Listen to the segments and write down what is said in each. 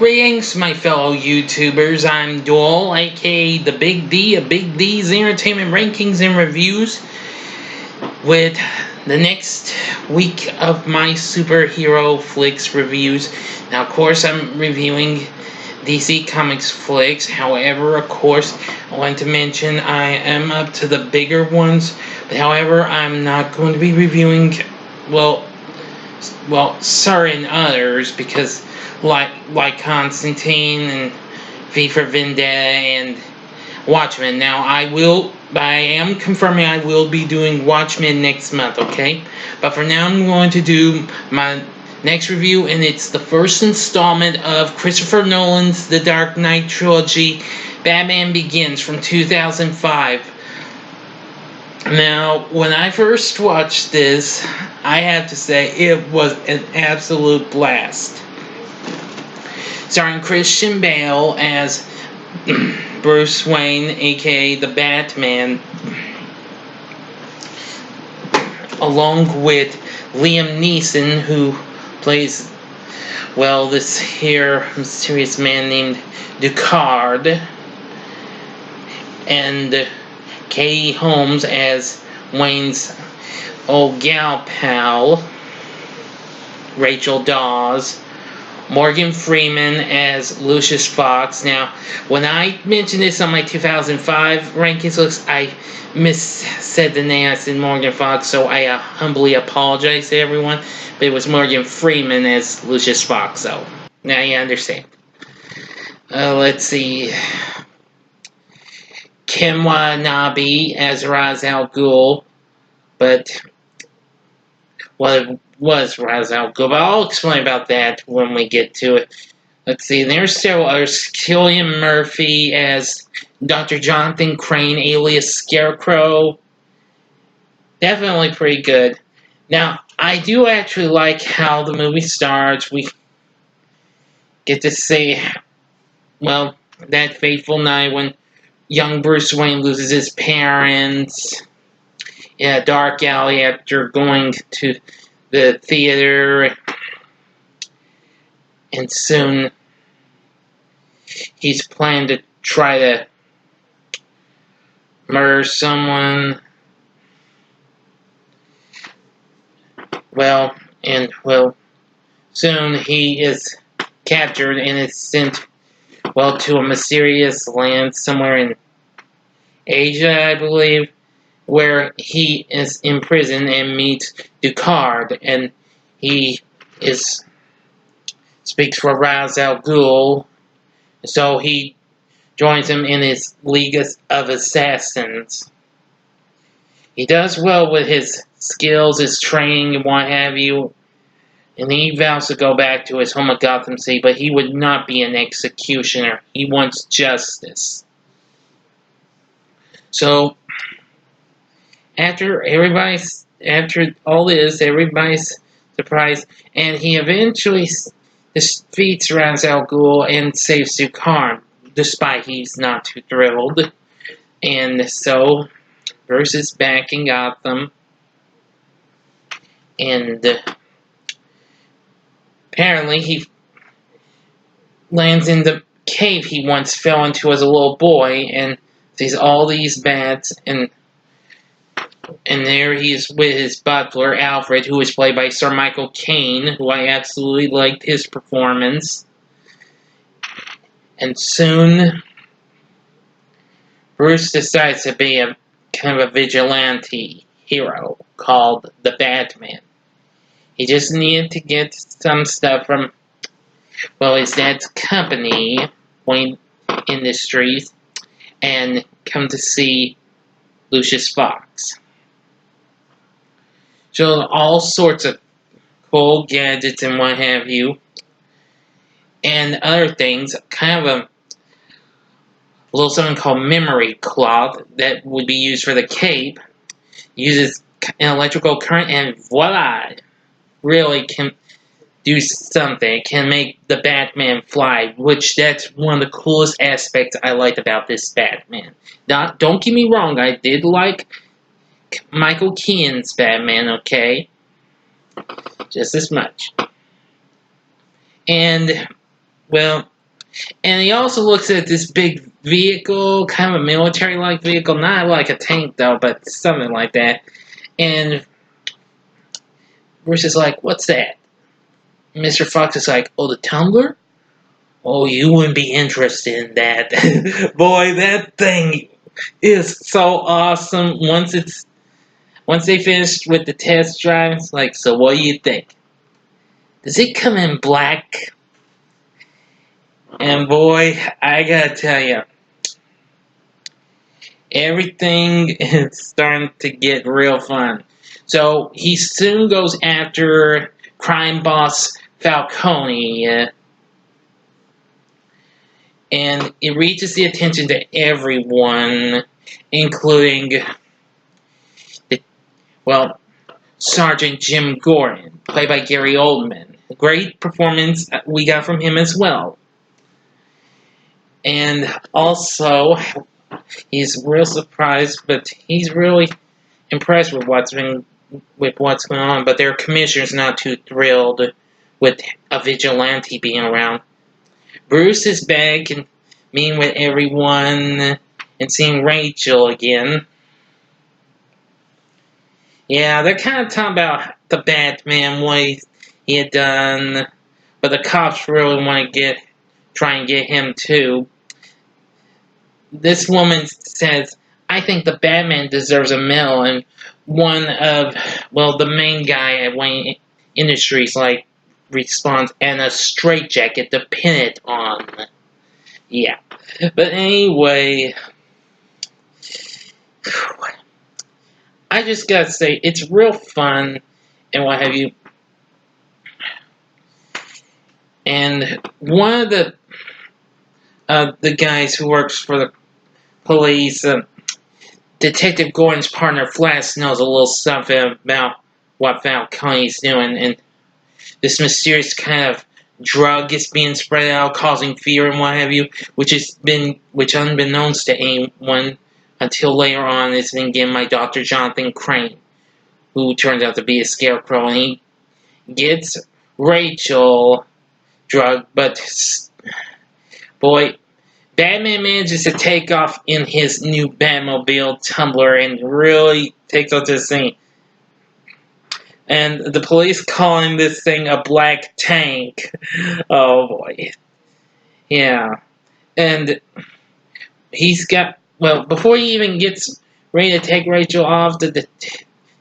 Greetings, my fellow YouTubers. I'm Duel, aka the Big D of Big D's Entertainment Rankings and Reviews, with the next week of my superhero flicks reviews. Now, of course, I'm reviewing DC Comics flicks. However, of course, I want to mention I am up to the bigger ones. But however, I'm not going to be reviewing, well, certain others, because like Constantine and V for Vendetta and Watchmen. Now I am confirming I will be doing Watchmen next month, okay? But for now I'm going to do my next review, and it's the first installment of Christopher Nolan's The Dark Knight trilogy, Batman Begins, from 2005. Now, when I first watched this, I have to say it was an absolute blast. Starring Christian Bale as Bruce Wayne, aka the Batman, along with Liam Neeson, who plays, well, this here mysterious man named Ducard, and Katie Holmes as Wayne's old gal pal, Rachel Dawes, Morgan Freeman as Lucius Fox. Now, when I mentioned this on my 2005 rankings list, I said the name. I said Morgan Fox, so I humbly apologize to everyone. But it was Morgan Freeman as Lucius Fox, so now you understand. Let's see. Kim Watanabe as Ra's al Ghul, but it was Ra's al Ghul, but I'll explain about that when we get to it. Let's see, there's still Cillian Murphy as Dr. Jonathan Crane, alias Scarecrow. Definitely pretty good. Now, I do actually like how the movie starts. We get to see, well, that fateful night when young Bruce Wayne loses his parents in a dark alley after going to the theater, and soon he's planning to try to murder someone. Soon he is captured and is sent, to a mysterious land somewhere in Asia, I believe, where he is imprisoned and meets Ducard, and he speaks for Ra's al Ghul, so he joins him in his League of Assassins. He does well with his skills, his training, and what have you, and he vows to go back to his home of Gotham City, but he would not be an executioner. He wants justice. So, after all this, everybody's surprised, and he eventually defeats Ra's al Ghul and saves Ducard, despite he's not too thrilled. And so, Bruce is back in Gotham, and apparently he lands in the cave he once fell into as a little boy, and sees all these bats, and there he is with his butler, Alfred, who is played by Sir Michael Caine, who I absolutely liked his performance. And soon, Bruce decides to be a kind of a vigilante hero called the Batman. He just needed to get some stuff from, his dad's company, Wayne Industries, and come to see Lucius Fox. So all sorts of cool gadgets and what have you, and other things, kind of a little something called memory cloth that would be used for the cape, uses an electrical current, and voila, really can do something. It can make the Batman fly, which that's one of the coolest aspects I liked about this Batman. Now, don't get me wrong, I did like Michael Keaton's Batman, okay? Just as much. And, And he also looks at this big vehicle, kind of a military-like vehicle, not like a tank though, but something like that. And Bruce is like, "What's that?" Mr. Fox is like, "Oh, the tumbler? Oh, you wouldn't be interested in that." Boy, that thing is so awesome. Once they finished with the test drive, it's like, "So what do you think? Does it come in black?" And boy, I gotta tell you, everything is starting to get real fun. So he soon goes after crime boss Falcone, and it reaches the attention to everyone, including the, well, Sergeant Jim Gordon, played by Gary Oldman. Great performance we got from him as well. And also, he's real surprised, but he's really impressed with what's going on. But their commissioner's not too thrilled with a vigilante being around. Bruce is back and meeting with everyone and seeing Rachel again. Yeah, they're kind of talking about the Batman, what he had done, but the cops really want to try and get him too. This woman says, "I think the Batman deserves a medal," and one of, the main guy at Wayne Industries, like, responds, "And a straitjacket to pin it on." Yeah. But anyway, I just gotta say, it's real fun and what have you. And one of the guys who works for the police, Detective Gordon's partner Flash, knows a little something about what Falcone's doing, and this mysterious kind of drug is being spread out, causing fear and what have you, which unbeknownst to anyone until later on, it's been given by Dr. Jonathan Crane, who turns out to be a scarecrow, and he gets Rachel drug, but boy, Batman manages to take off in his new Batmobile Tumbler and really takes off this thing. And the police calling this thing a black tank. Oh boy. Yeah. And he's got, before he even gets ready to take Rachel off, the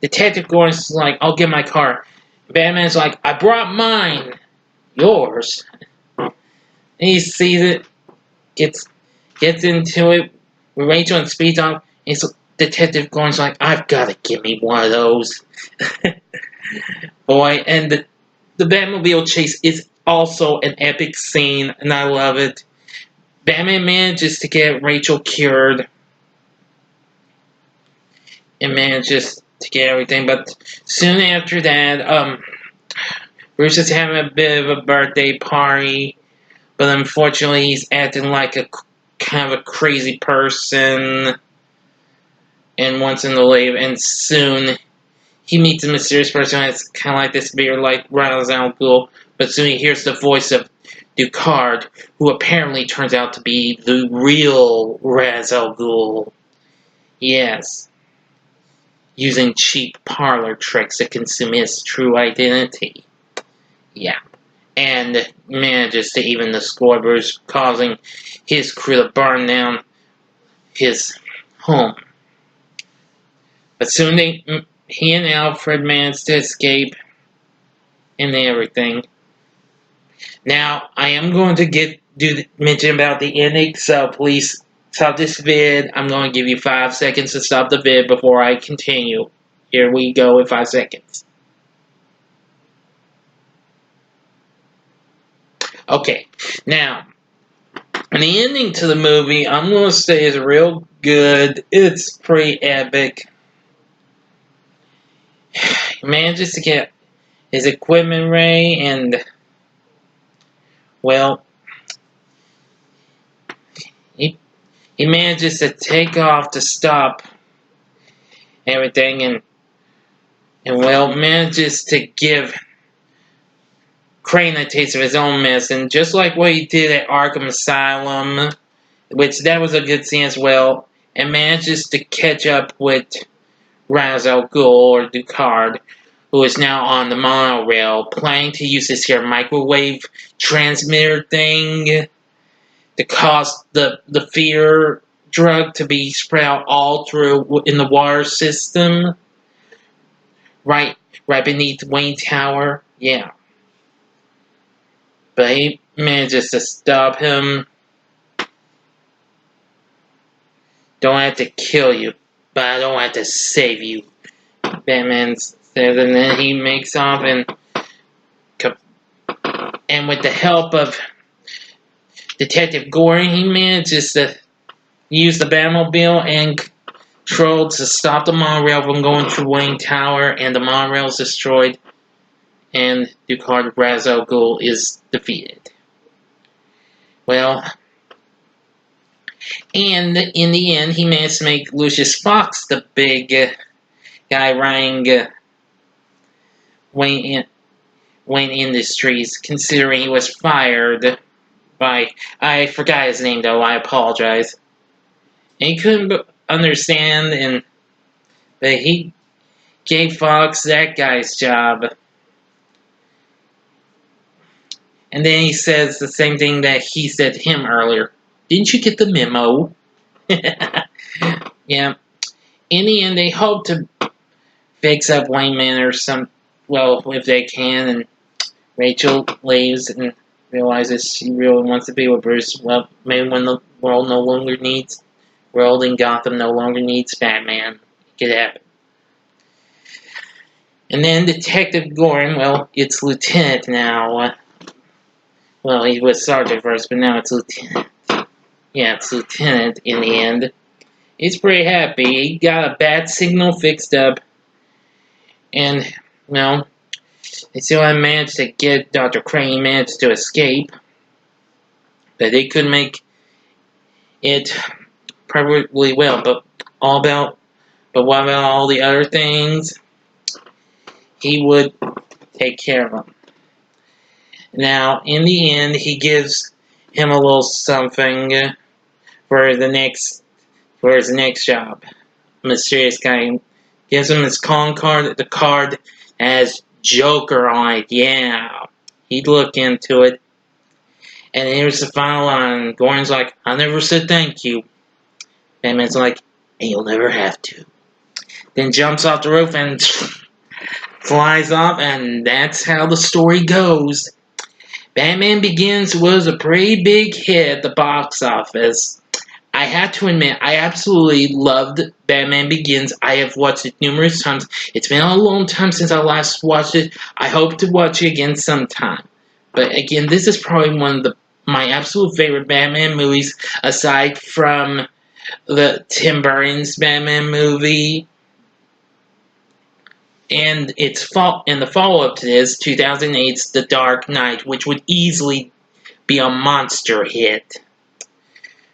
Detective Gordon's like, "I'll get my car." Batman's like, "I brought mine." "Yours?" And he sees it, gets into it with Rachel and speeds off. And Detective Gordon's like, "I've got to give me one of those." Boy, and the Batmobile chase is also an epic scene, and I love it. Batman manages to get Rachel cured and manages to get everything, but soon after that, Bruce is having a bit of a birthday party, but unfortunately he's acting like a kind of a crazy person and wants him to leave, and soon he meets a mysterious person that's kind of like this beard like Ra's al Ghul, but soon he hears the voice of Ducard, who apparently turns out to be the real Ra's al Ghul. Yes, using cheap parlor tricks to consume his true identity. Yeah. And manages to even the score, Bruce, causing his crew to burn down his home. But soon he and Alfred manage to escape and everything. Now, I am going to mention about the ending, so please stop this vid. I'm going to give you 5 seconds to stop the vid before I continue. Here we go in 5 seconds. Okay, now, the ending to the movie, I'm going to say, is real good. It's pretty epic. He manages to get his equipment ready, and, he manages to take off to stop everything, and manages to give Crane a taste of his own medicine, just like what he did at Arkham Asylum, which that was a good scene as well, and manages to catch up with Ra's al Ghul, or Ducard, who is now on the monorail, planning to use this here microwave transmitter thing to cause the fear drug to be spread out all through in the water system, right beneath Wayne Tower. Yeah. But he manages to stop him. Don't have to kill you, but I don't have to save you, Batman says, and then he makes off, and with the help of Detective Goring, he manages to use the Batmobile and control to stop the monorail from going through Wayne Tower, and the monorail is destroyed, and Ducard Ra's al Ghul is defeated. Well, and in the end, he managed to make Lucius Fox the big guy running Wayne Industries, considering he was fired by, I forgot his name though, I apologize. And he couldn't understand, but he gave Fox that guy's job. And then he says the same thing that he said to him earlier. Didn't you get the memo? Yeah. In the end, they hope to fix up Wayne Manor if they can, and Rachel leaves and realizes she really wants to be with Bruce. Well, maybe when the world in Gotham no longer needs Batman. It could happen. And then Detective Goring, well, it's Lieutenant now. Well, he was Sergeant first, but now it's Lieutenant. Yeah, it's Lieutenant in the end. He's pretty happy. He got a bad signal fixed up. And, well, they still haven't managed to get Dr. Crane. He managed to escape. But they could make it perfectly well. But what about all the other things? He would take care of them. Now, in the end, he gives him a little something for his next job. Mysterious guy gives him his calling card. The card has Joker on it. Yeah, he'd look into it. And here's the final line. Gordon's like, I never said thank you. Batman's like, and you'll never have to. Then jumps off the roof and flies off, and that's how the story goes. Batman Begins was a pretty big hit at the box office. I have to admit, I absolutely loved Batman Begins. I have watched it numerous times. It's been a long time since I last watched it. I hope to watch it again sometime. But again, this is probably one of my absolute favorite Batman movies, aside from the Tim Burton's Batman movie. And the follow-up to this, 2008's The Dark Knight, which would easily be a monster hit.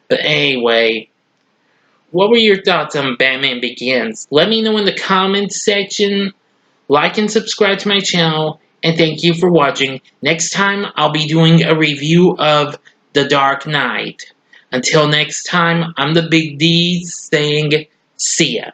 But anyway, what were your thoughts on Batman Begins? Let me know in the comments section. Like and subscribe to my channel, and thank you for watching. Next time, I'll be doing a review of The Dark Knight. Until next time, I'm the Big D saying, see ya.